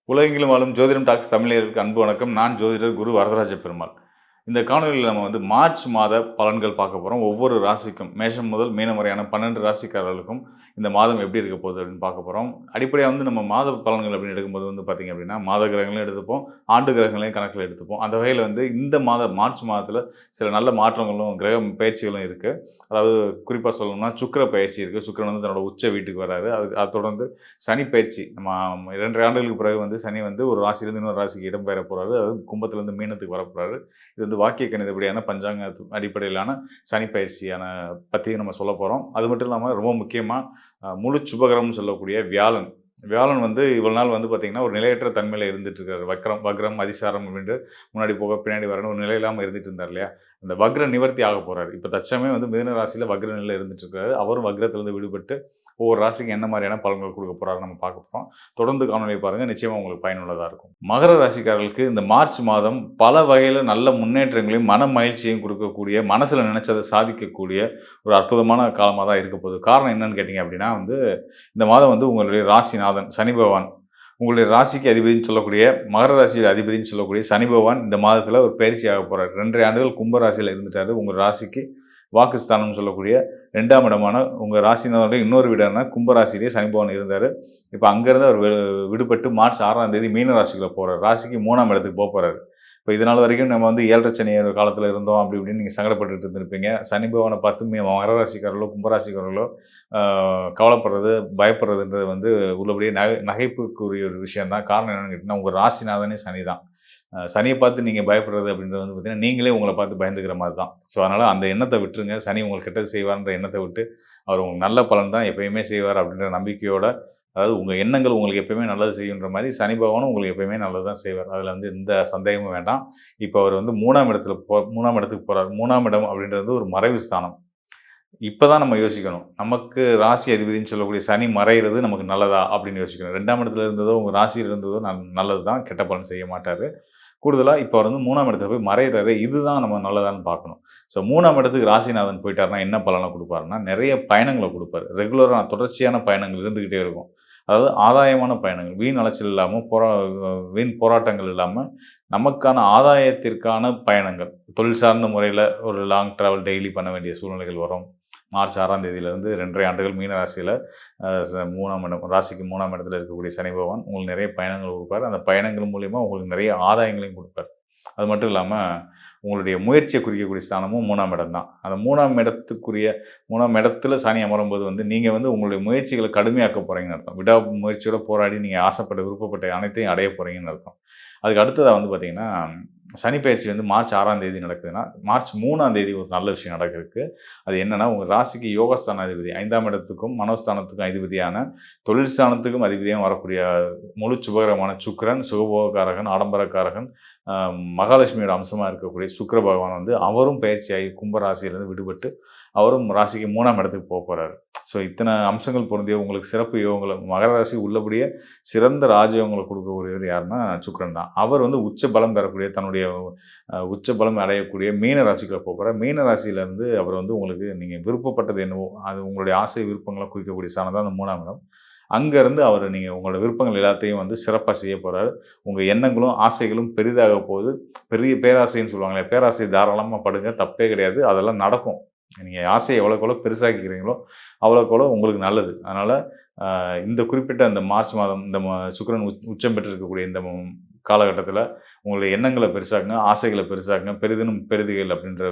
உலகெங்கிலும் வாழும் ஜோதிடம் டாக்ஸ் தமிழர்களுக்கு அன்பு வணக்கம். நான் ஜோதிடர் குரு வரதராஜ பெருமாள். இந்த காணொளியில நம்ம மார்ச் மாத பலன்கள் பார்க்க போறோம். ஒவ்வொரு ராசிக்கும் மேஷம் முதல் மீனம் வரையான 12 ராசிக்காரர்களுக்கும் இந்த மாதம் எப்படி இருக்க போகுது அப்படின்னு பார்க்க போறோம். அடிப்படையா நம்ம மாத பலன்கள் அப்படின்னு எடுக்கும்போது பார்த்தீங்க அப்படின்னா, மாத கிரகங்களையும் எடுத்துப்போம், ஆண்டு கிரகங்களையும் கணக்கில எடுத்துப்போம். அந்த வகையில இந்த மார்ச் மாதத்தில சில நல்ல மாற்றங்களும், கிரக பெயர்ச்சிகளும் இருக்கு. அதாவது குறிப்பா சொல்லணும்னா சுக்கிர பெயர்ச்சி இருக்கு. சுக்கிரன் தன்னோட உச்ச வீட்டுக்கு வராரு. அத தொடர்ந்து சனி பயிற்சி. நம்ம 2 ஆண்டுகளுக்கு பிறகு சனி ஒரு ராசியிலிருந்து இன்னொரு ராசிக்கு இடம்பெயர போறாரு. அதாவது கும்பத்திலிருந்து மீனத்துக்கு வரப்போறாரு. இது வாக்கிய கணிதப்படியான பஞ்சாங்க அடிப்படையிலான சனி பயிற்சியான பத்தி நம்ம சொல்லப் போறோம். அது மட்டும் இல்லாம ரொம்ப முக்கியமா முழு சுபகிரகம்னு சொல்லக்கூடிய வியாழன். வியாழன் இவ்வளவு நாள் பார்த்தீங்கன்னா, ஒரு நிலையற்ற தன்மையில இருந்துட்டு இருக்காரு. வக்ரம், அதிசாரம் அப்படின்ட்டு முன்னாடி போக, பின்னாடி வரன்னு ஒரு நிலை இல்லாம இருந்துட்டு இருந்தார் இல்லையா? அந்த வக்ர நிவர்த்தி ஆகப் போறாரு. இப்ப தற்சமயம் மிதுன ராசியில வக்ர நிலையில இருந்துட்டு இருக்காரு. அவரும் வக்ரத்திலிருந்து விடுபட்டு ஒவ்வொரு ராசிக்கு என்ன மாதிரியான பலன்கள் கொடுக்க போறாருன்னு நம்ம பார்க்க போறோம். தொடர்ந்து காணொளியை பாருங்க. நிச்சயமா உங்களுக்கு பயனுள்ளதா இருக்கும். மகர ராசிக்காரர்களுக்கு இந்த மார்ச் மாதம் பல வகையில நல்ல முன்னேற்றங்களையும், மன மகிழ்ச்சியையும் கொடுக்கக்கூடிய, மனசுல நினைச்சதை சாதிக்கக்கூடிய ஒரு அற்புதமான காலமா தான் இருக்க போகுது. காரணம் என்னன்னு கேட்டீங்க அப்படின்னா, இந்த மாதம் உங்களுடைய ராசிநாதன் சனி பகவான், உங்களுடைய ராசிக்கு அதிபதின்னு சொல்லக்கூடிய மகர ராசி அதிபதின்னு சொல்லக்கூடிய சனி பகவான் இந்த மாதத்துல ஒரு பயிற்சி ஆக போறாரு. 2 ஆண்டுகள் கும்ப ராசியில இருந்துட்டாரு. உங்க ராசிக்கு வாக்குஸ்தானம்னு சொல்லக்கூடிய 2ஆம் இடமான உங்க ராசிநாதனுடைய இன்னொரு வீடான கும்ப ராசியிலேயே சனி பகவான் இருந்தாரு. இப்ப அங்கிருந்து அவர் விடுபட்டு மார்ச் 6ஆம் தேதி மீன ராசிக்குள்ள போறாரு. ராசிக்கு 3ஆம் இடத்துக்கு போறாரு. இப்ப இது நாள் வரைக்கும் நம்ம 7 சனி காலத்துல இருந்தோம் அப்படி இப்படின்னு நீங்க சங்கடப்பட்டுட்டு இருந்திருப்பீங்க. சனி பகவானை பார்த்து மகர ராசிக்காரர்களோ, கும்பராசிக்காரர்களோ கவலைப்படுறது, பயப்படுறதுன்றது உள்ளபடியே நகைப்புக்குரிய ஒரு விஷயம் தான். காரணம் என்னன்னு கேட்டீங்கன்னா, உங்க ராசிநாதனே சனி தான். சனிய பார்த்து நீங்க பயப்படுறது அப்படின்றது பார்த்தீங்கன்னா, நீங்களே உங்கள பார்த்து பயந்துக்கிற மாரி தான். ஸோ, அதனால அந்த எண்ணத்த விட்டுருங்க. சனி உங்களுக்கு கெட்டது செய்வார்ன்ற எண்ணத்த விட்டு, அவர் உங்களுக்கு நல்ல பலன் தான் எப்பயுமே செய்வார் அப்படின்ற நம்பிக்கையோட, அதாவது உங்க எண்ணங்கள் உங்களுக்கு எப்பயுமே நல்லது செய்யுன்ற மாரி, சனி பகவானும் உங்களுக்கு எப்பயுமே நல்லது தான் செய்வார். அதுல எந்த சந்தேகமும் வேண்டாம். இப்ப அவர் 3ஆம் இடத்துக்கு போறார். 3ஆம் இடம் அப்படின்றது ஒரு மறைவு ஸ்தானம். இப்ப தான் நம்ம யோசிக்கணும். நமக்கு ராசி அதிபதின்னு சொல்லக்கூடிய சனி மறையிறது நமக்கு நல்லதா? அப்படின்னு யோசிக்கணும். 2ஆம் இடத்துல இருந்ததோ, உங்க ராசியில இருந்ததோ நல்லது தான். கெட்ட பலன் செய்ய மாட்டாரு. கூடுதலா இப்ப அவர் 3ஆம் இடத்துல போய் மறையிறாரு. இதுதான் நம்ம நல்லதான்னு பார்க்கணும். ஸோ 3ஆம் இடத்துக்கு ராசிநாதன் போயிட்டாருன்னா என்ன பலன குடுப்பாருன்னா, நெறைய பயணங்கள குடுப்பாரு. ரெகுலரா தொடர்ச்சியான பயணங்கள் இருந்துகிட்டே இருக்கும். அதாவது ஆதாயமான பயணங்கள். வீண் அலைச்சல் இல்லாம, வீண் போராட்டங்கள் இல்லாம, நமக்கான ஆதாயத்திற்கான பயணங்கள். தொழில் சார்ந்த முறையில ஒரு லாங் டிராவல் டெய்லி பண்ண வேண்டிய சூழ்நிலைகள் வரும். மார்ச் 6ஆம் தேதியிலிருந்து 2 1/2 ஆண்டுகள் மீன ராசியில 3ஆம் இடம் ராசிக்கு 3ஆம் இடத்துல இருக்கக்கூடிய சனி பகவான் உங்களுக்கு நிறைய பயணங்கள் குடுப்பாரு. அந்த பயணங்கள் மூலியமா உங்களுக்கு நிறைய ஆதாயங்களையும் குடுப்பாரு. அது மட்டும் இல்லாம, உங்களுடைய முயற்சிய குறிக்கக்கூடிய ஸ்தானமும் 3ஆம் இடம் தான். அந்த 3ஆம் இடத்துல சனி அமரும்போது நீங்க உங்களுடைய முயற்சிகள கடுமையாக்க போறீங்கன்னு அர்த்தம். முயற்சியோட போராடி நீங்க ஆசைப்பட்ட, விருப்பப்பட்ட அனைத்தையும் அடைய போறீங்கன்னு அர்த்தம். அதுக்கு அடுத்ததா பார்த்தீங்கன்னா, சனி பெயர்ச்சி மார்ச் 6ஆம் தேதி நடக்குதுன்னா, மார்ச் 3ஆம் தேதி ஒரு நல்ல விஷயம் நடக்கிறதுக்கு. அது என்னன்னா, உங்க ராசிக்கு யோகஸ்தான அதிபதி 5ஆம் இடத்துக்கும், மனோஸ்தானத்துக்கும் அதிபதியான, தொழில் ஸ்தானத்துக்கும் அதிபதியா வரக்கூடிய முழு சுபகிரகமான சுக்கிரன், சுகபோகக்காரகன், ஆடம்பரக்காரகன், அ மகாலட்சுமியோட அம்சமா இருக்கக்கூடிய சுக்கிர பகவான் அவரும் பெயர்ச்சியாகி கும்ப ராசியிலிருந்து விடுபட்டு, அவரும் ராசிக்கு 3ஆம் இடத்துக்கு போறாரு. ஸோ இத்தனை அம்சங்கள் பொருந்திய உங்களுக்கு சிறப்பு யோகங்கள மகர ராசி உள்ளபடியே சிறந்த ராஜயோகங்கள குடுக்கக்கூடியவர் யாருன்னா சுக்கிரன் தான். அவர் உச்ச பலம் பெறக்கூடிய தன்னுடைய உச்ச பலம் அடையக்கூடிய மீன ராசிக்குள்ள போறார். மீன ராசியிலிருந்து அவர் உங்களுக்கு நீங்க விருப்பப்பட்டது என்னவோ, அது உங்களுடைய ஆசை விருப்பங்கள குறிக்கக்கூடிய ஸ்தானம் தான் அந்த 3ஆம் இடம். அங்கருந்து அவரு நீங்க உங்களோட விருப்பங்கள் எல்லாத்தையும் சிறப்பா செய்ய போறாரு. உங்க எண்ணங்களும், ஆசைகளும் பெரிதாக போகுது. பெரிய பேராசைன்னு சொல்லுவாங்களே, பேராசை தாராளமா படுங்க. தப்பே கிடையாது. அதெல்லாம் நடக்கும். நீங்க ஆசைய எவ்வளவுக்கு எவ்வளோ பெருசாக்கிக்கிறீங்களோ, அவ்வளவுக்கு அவ்வளோ உங்களுக்கு நல்லது. அதனால இந்த குறிப்பிட்ட இந்த மார்ச் மாதம் இந்த சுக்கிரன் உச்சம் பெற்றிருக்கக்கூடிய இந்த காலகட்டத்தில உங்களுடைய எண்ணங்கள பெருசாக்குங்க, ஆசைகள பெருசாக்குங்க. பெரிதினும் பெரிதுகள் அப்படின்ற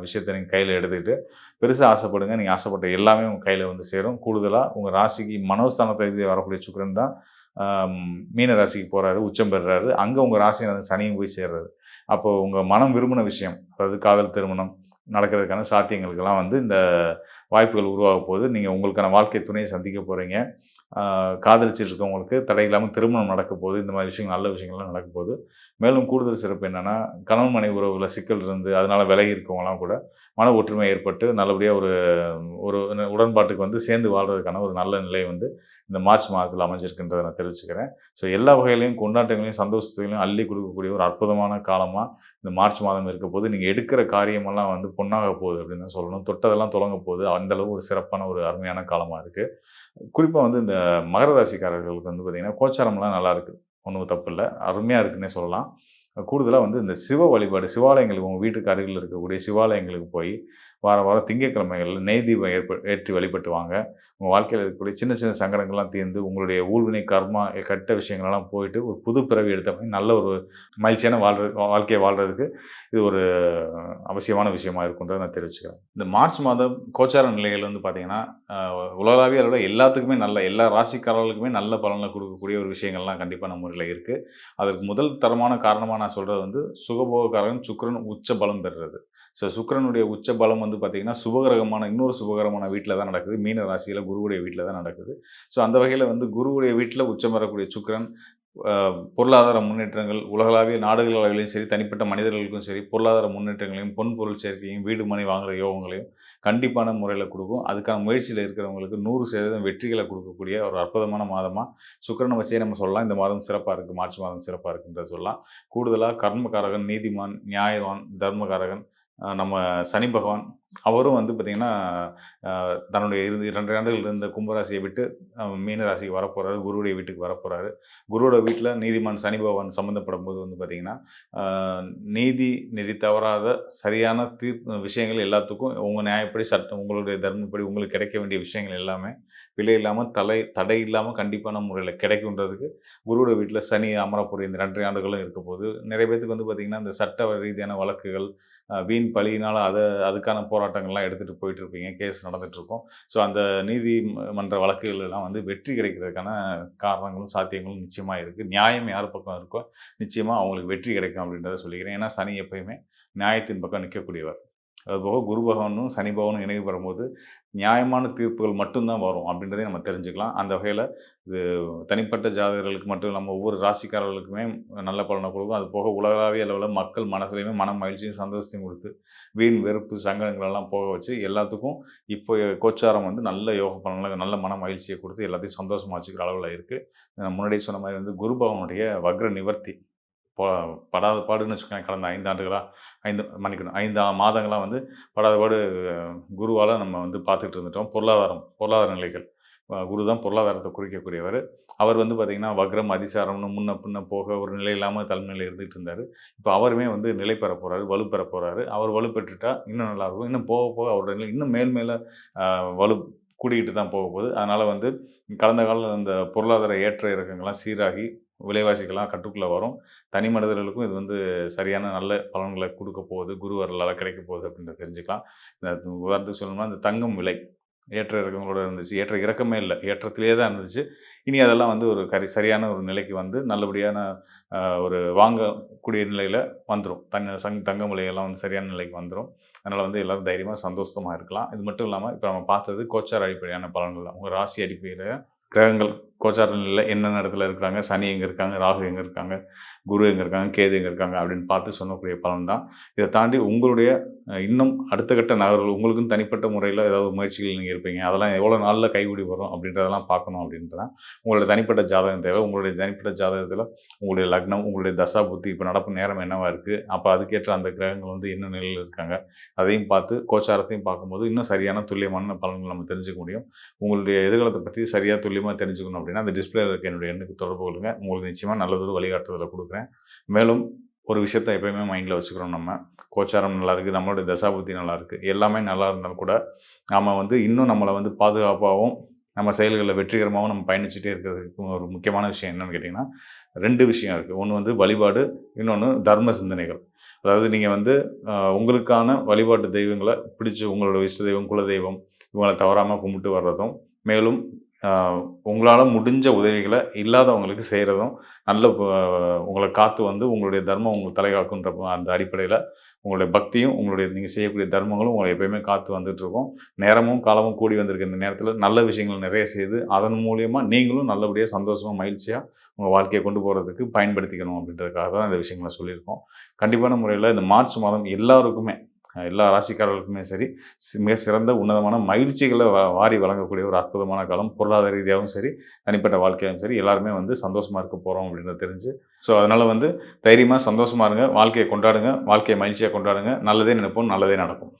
விஷயத்த நீங்க கையில எடுத்துக்கிட்டு, பெருசா ஆசைப்படுங்க. நீங்க ஆசைப்பட்ட எல்லாமே உங்க கையில சேரும். கூடுதலா உங்க ராசிக்கு மனோஸ்தானத்த வரக்கூடிய சுக்கிரன் தான் அ மீன ராசிக்கு போறாரு, உச்சம் பெறுறாரு. அங்க உங்க ராசிநாதன் சனியும் போய் சேர்றாரு. அப்போ உங்க மனம் விரும்பின விஷயம், அதாவது காதல் திருமணம் நடக்கிறதுக்கான சாத்தியங்களுக்கெல்லாம் இந்த வாய்ப்புகள் உருவாக போகுது. நீங்க உங்களுக்கான வாழ்க்கை துணையை சந்திக்க போறீங்க. காதலிச்சுட்டு இருக்கவங்களுக்கு தடை இல்லாம திருமணம் நடக்க போகுது. இந்த மாதிரி விஷயங்கள் நல்ல விஷயங்கள்லாம் நடக்க போகுது. மேலும் கூடுதல் சிறப்பு என்னன்னா, கணவன் மனைவி உறவுல சிக்கல் இருந்து அதனால விலகி இருக்கவங்கலாம் கூட மன ஒற்றுமை ஏற்பட்டு நல்லபடியா ஒரு ஒரு உடன்பாட்டுக்கு சேர்ந்து வாழ்றதுக்கான ஒரு நல்ல நிலை இந்த மார்ச் மாதத்தில அமைஞ்சிருக்குன்றத நான் தெரிவிச்சுக்கிறேன். ஸோ எல்லா வகையிலயும் கொண்டாட்டங்களையும், சந்தோஷத்தையும் அள்ளி குடுக்கக்கூடிய ஒரு அற்புதமான காலமா இந்த மார்ச் மாதம் இருக்க போது. நீங்க எடுக்கிற காரியமெல்லாம் பொன்னாக போகுது அப்படின்னு தான் சொல்லணும். தொட்டதெல்லாம் துலங்க போகுது. அந்த அளவு ஒரு சிறப்பான ஒரு அருமையான காலமா இருக்கு. குறிப்பா இந்த மகர ராசிக்காரர்களுக்கு பார்த்தீங்கன்னா, கோச்சாரம்லாம் நல்லா இருக்கு. ஒண்ணும் தப்பில்ல. அருமையா இருக்குன்னே சொல்லலாம். கூடுதலா வந்து இந்த சிவ வழிபாடு, சிவாலயங்களுக்கு உங்க வீட்டுக்கு அருகில இருக்கக்கூடிய சிவாலயங்களுக்கு போய், வாரம் வாரம் திங்கட்கிழமைகள்ல நெய் தீபம் ஏற்றி வழிபட்டு வாங்க. உங்க வாழ்க்கையில இருக்கக்கூடிய சின்ன சின்ன சங்கடங்கள்லாம் தீர்ந்து, உங்களுடைய ஊழ்வினை, கர்மா, கெட்ட விஷயங்களெல்லாம் போயிட்டு, ஒரு புது பிறவி எடுத்த மாரி நல்ல ஒரு மகிழ்ச்சியான வாழ்க்கைய வாழ்றதுக்கு இது ஒரு அவசியமான விஷயமா இருக்குன்றத நான் தெரிவிச்சுக்கிறேன். இந்த மார்ச் மாதம் கோச்சார நிலைகள் வந்து பார்த்தீங்கன்னா, அ உலகளாவிய அளவுல எல்லாத்துக்குமே எல்லா ராசிக்காரர்களுக்குமே நல்ல பலன குடுக்கக்கூடிய ஒரு விஷயங்கள்லாம் கண்டிப்பா நம்ம ஊர்ல இருக்கு. அதற்கு முதல் தரமான காரணமா நான் சொல்றது வந்து சுகபோகக்காரகன் சுக்கிரன் உச்ச பலம் பெறுறது. சுக்கிரனுடைய உச்ச பலம் வந்து பார்த்தீங்கன்னா, சுபகிரகமான இன்னொரு சுபகிரகமான வீட்ல தான் நடக்குது. மீன ராசியில குருவுடைய வீட்ல தான் நடக்குது. அந்த வகையில வந்து குருவுடைய வீட்ல உச்சம் பெறக்கூடிய சுக்கிரன் அ பொருளாதார முன்னேற்றங்கள் உலகளாவிய நாடுகள் அளவிலும் சரி, தனிப்பட்ட மனிதர்களுக்கும் சரி, பொருளாதார முன்னேற்றங்களையும், பொன் பொருள் சேர்க்கையும், வீடு மனை வாங்குற யோகங்களையும் கண்டிப்பான முறையில குடுக்கும். அதுக்கான முயற்சியில இருக்கிறவங்களுக்கு 100% வெற்றிகள குடுக்கக்கூடிய ஒரு அற்புதமான மாதமா சுக்கிரன வச்சே நம்ம சொல்லலாம். இந்த மாதம் சிறப்பா இருக்கு. மார்ச் மாதம் சிறப்பா இருக்குன்றத சொல்லலாம். கூடுதலா கர்மகாரகன், நீதிமான், நியாயவான், தர்மகாரகன் நம்ம சனி பகவான் அவரும் வந்து பார்த்தீங்கன்னா, தன்னுடைய 2 ஆண்டுகள் இருந்த கும்பராசியை விட்டு மீன ராசிக்கு வரப்போறாரு. குருவுடைய வீட்டுக்கு வரப்போறாரு. குருவோட வீட்ல நீதிமான் சனி பகவான் சம்மந்தப்படும்போது வந்து பார்த்தீங்கன்னா, அ நீதி நெறி தவறாத சரியான விஷயங்கள் எல்லாத்துக்கும் உங்க நியாயப்படி சட்டம் உங்களுடைய தர்மப்படி உங்களுக்கு கிடைக்க வேண்டிய விஷயங்கள் எல்லாமே பிழை இல்லாம, தடை இல்லாம கண்டிப்பான முறையில கிடைக்குன்றதுக்கு குருவோட வீட்ல சனி அமரப்போற இந்த 2 1/2 ஆண்டுகளும் இருக்கப்போது. நிறைய பேத்துக்கு வந்து பார்த்தீங்கன்னா, இந்த சட்ட ரீதியான வழக்குகள், வீண் பழியினால அதுக்கான போராட்டங்கள்லாம் எடுத்துட்டு போயிட்டு இருப்பீங்க. கேஸ் நடந்துட்டுருக்கும். அந்த நீதிமன்ற வழக்குகள் எல்லாம் வந்து வெற்றி கிடைக்கிறதுக்கான காரணங்களும், சாத்தியங்களும் நிச்சயமா இருக்கு. நியாயம் யார் பக்கம் இருக்கோ, நிச்சயமா அவங்களுக்கு வெற்றி கிடைக்கும் அப்படின்றத சொல்லிக்கிறேன். ஏன்னா, சனி எப்பயுமே நியாயத்தின் பக்கம் நிற்கக்கூடியவர். அதுபோக குரு பகவானும், சனி பகவானும் இணைவு பெறும்போது, நியாயமான தீர்ப்புகள் மட்டும் தான் வரும் அப்படின்றதையும் நம்ம தெரிஞ்சுக்கலாம். அந்த வகையில இது தனிப்பட்ட ஜாதகர்களுக்கு மட்டும் இல்லாம ஒவ்வொரு ராசிக்காரர்களுக்குமே நல்ல பலன குடுக்கும். அது போக உலகளாவிய அளவுல மக்கள் மனசுலயுமே மன மகிழ்ச்சியும், சந்தோஷத்தையும் குடுத்து, வீண் வெறுப்பு, சங்கடங்கள் எல்லாம் போக வச்சு, எல்லாத்துக்கும் இப்போ கோச்சாரம் வந்து நல்ல யோக பலன்கள, நல்ல மன மகிழ்ச்சிய குடுத்து, எல்லாத்தையும் சந்தோஷமா வச்சுக்கிற அளவுல இருக்கு. நான் முன்னாடியே சொன்ன மாரி வந்து குரு பகவானுடைய வக்ர நிவர்த்தி. ப படாத பாடுன்னு வச்சுக்கோங்களேன். கடந்த 5 ஆண்டுகளா 5 மன்னிக்கணும் 5 மாதங்களா வந்து படாத பாடு குருவால நம்ம வந்து பார்த்துட்டு இருந்துட்டோம். பொருளாதார நிலைகள். குரு தான் பொருளாதாரத்த குறிக்கக்கூடியவரு. அவர் வந்து பார்த்தீங்கன்னா, வக்ரம், அதிசாரம்னு முன்ன பின்ன போக ஒரு நிலை இல்லாம தலைமையில இருந்துட்டு இருந்தாரு. இப்ப அவருமே வந்து நிலை பெறப் போறாரு, வலுப்பெறப் போறாரு. அவர் வலுப்பெற்றுட்டா இன்னும் நல்லாயிருக்கும். இன்னும் போக போக அவருடைய நிலை இன்னும் மேல் மேல அ வலு கூடிக்கிட்டு தான் போகப்போகுது. அதனால வந்து கடந்த கால அந்த பொருளாதார ஏற்ற இறக்கங்கள்லாம் சீராகி, விலைவாசிகள்லாம் கட்டுக்குள்ள வரும். தனி மனிதர்களுக்கும் இது வந்து சரியான நல்ல பலன்கள குடுக்கப் போகுது. குரு அருளால கிடைக்கப் போகுது அப்படின்றத தெரிஞ்சுக்கலாம். உதாரணத்துக்கு சொல்லணும்னா, இந்த தங்கம் விலை ஏற்ற இறக்கங்களோட இருந்துச்சு. ஏற்ற இறக்கமே இல்ல. ஏற்றத்திலேயே தான் இருந்துச்சு. இனி அதெல்லாம் வந்து ஒரு சரியான ஒரு நிலைக்கு வந்து நல்லபடியான ஒரு வாங்கக்கூடிய நிலையில வந்துரும். தங்கம் விலையெல்லாம் வந்து சரியான நிலைக்கு வந்துரும். அதனால வந்து எல்லாரும் தைரியமா, சந்தோஷமா இருக்கலாம். இது மட்டும் இல்லாம, இப்ப நம்ம பார்த்தது கோச்சார அடிப்படையான பலன்கள் தான். உங்க ராசி அடிப்படையில கிரகங்கள் கோச்சார நிலையில என்னென்ன இடத்துல இருக்கிறாங்க, சனி எங்க இருக்காங்க, ராகு எங்க இருக்காங்க, குரு எங்க இருக்காங்க, கேது எங்க இருக்காங்க அப்படின்னு பார்த்து சொல்லக்கூடிய பலன் தான். இத தாண்டி உங்களுடைய இன்னும் அடுத்த கட்ட நகர்வுகள் உங்களுக்குன்னு தனிப்பட்ட முறையில ஏதாவது முயற்சிகள் நீங்க இருப்பீங்க. அதெல்லாம் எவ்வளோ நாள்ல கைகூடி வரும் அப்படின்றதெல்லாம் பார்க்கணும் அப்படின்ட்டு தான். உங்களோட தனிப்பட்ட ஜாதகம் தேவை. உங்களுடைய தனிப்பட்ட ஜாதகத்தில உங்களுடைய லக்னம், உங்களுடைய தசா புத்தி இப்ப நடப்பு நேரம் என்னவா இருக்கு? அப்ப அதுக்கேற்ற அந்த கிரகங்கள் வந்து என்ன நிலையில இருக்காங்க? அதையும் பார்த்து கோச்சாரத்தையும் பார்க்கும்போது இன்னும் சரியான துல்லியமான பலன்கள் நம்ம தெரிஞ்சுக்க முடியும். உங்களுடைய எதிர்காலத்த பத்தி சரியா துல்லியமா தெரிஞ்சுக்கணும் அப்படின்னா, அந்த டிஸ்ப்ளேல இருக்க என்னுடைய எண்ணுக்கு தொடர்பு கொள்ளுங்க. உங்களுக்கு நிச்சயமா நல்லதொரு வழிகாட்டுதல குடுக்குறேன். மேலும் ஒரு விஷயத்த எப்பயுமே மைண்ட்ல வச்சுக்கிறோம் நம்ம. கோச்சாரம் நல்லாயிருக்கு, நம்மளுடைய தசாபுத்தி நல்லாயிருக்கு. எல்லாமே நல்லா இருந்தாலும் கூட, நாம வந்து இன்னும் நம்மள வந்து பாதுகாப்பாவும், நம்ம செயல்கள்ல வெற்றிகரமாவும் நம்ம பயணிச்சுட்டே இருக்கிறதுக்கு ஒரு முக்கியமான விஷயம் என்னன்னு கேட்டீங்கன்னா, 2 விஷயம் இருக்கு. ஒண்ணு வந்து வழிபாடு, இன்னொன்னு தர்ம சிந்தனைகள். அதாவது நீங்க வந்து உங்களுக்கான வழிபாட்டு தெய்வங்கள பிடிச்சு உங்களோட இஷ்ட தெய்வம், குலதெய்வம் இவங்கள தவறாம கும்பிட்டு வர்றதும், மேலும் அ உங்களால முடிஞ்ச உதவிகள இல்லாதவங்களுக்கு செய்றதும், நல்ல உங்கள காத்து வந்து உங்களுடைய தர்மம் உங்கள தலைகாக்குன்ற அந்த அடிப்படையில, உங்களுடைய பக்தியும், உங்களுடைய நீங்க செய்யக்கூடிய தர்மங்களும் உங்கள எப்பயுமே காத்து வந்துட்டுருக்கும். நேரமும், காலமும் கூடி வந்திருக்க இந்த நேரத்தில நல்ல விஷயங்கள் நிறைய செய்து, அதன் மூலியமா நீங்களும் நல்லபடியா, சந்தோஷமா, மகிழ்ச்சியா உங்க வாழ்க்கைய கொண்டு போறதுக்கு பயன்படுத்திக்கணும் அப்படின்றதுக்காக தான் இந்த விஷயங்கள சொல்லியிருக்கோம். கண்டிப்பான முறையில இந்த மார்ச் மாதம் எல்லாருக்குமே, எல்லா ராசிக்காரர்களுக்குமே சரி, மிக சிறந்த உன்னதமான மகிழ்ச்சிகள வாரி வழங்கக்கூடிய ஒரு அற்புதமான காலம். பொருளாதார ரீதியாவும் சரி, தனிப்பட்ட வாழ்க்கையாவும் சரி, எல்லாருமே வந்து சந்தோஷமா இருக்க போறோம் அப்படின்றத தெரிஞ்சு, அதனால வந்து தைரியமா, சந்தோஷமா இருங்க. வாழ்க்கைய கொண்டாடுங்க. வாழ்க்கைய மகிழ்ச்சியா கொண்டாடுங்க. நல்லதே நினைப்போம். நல்லதே நடக்கும்.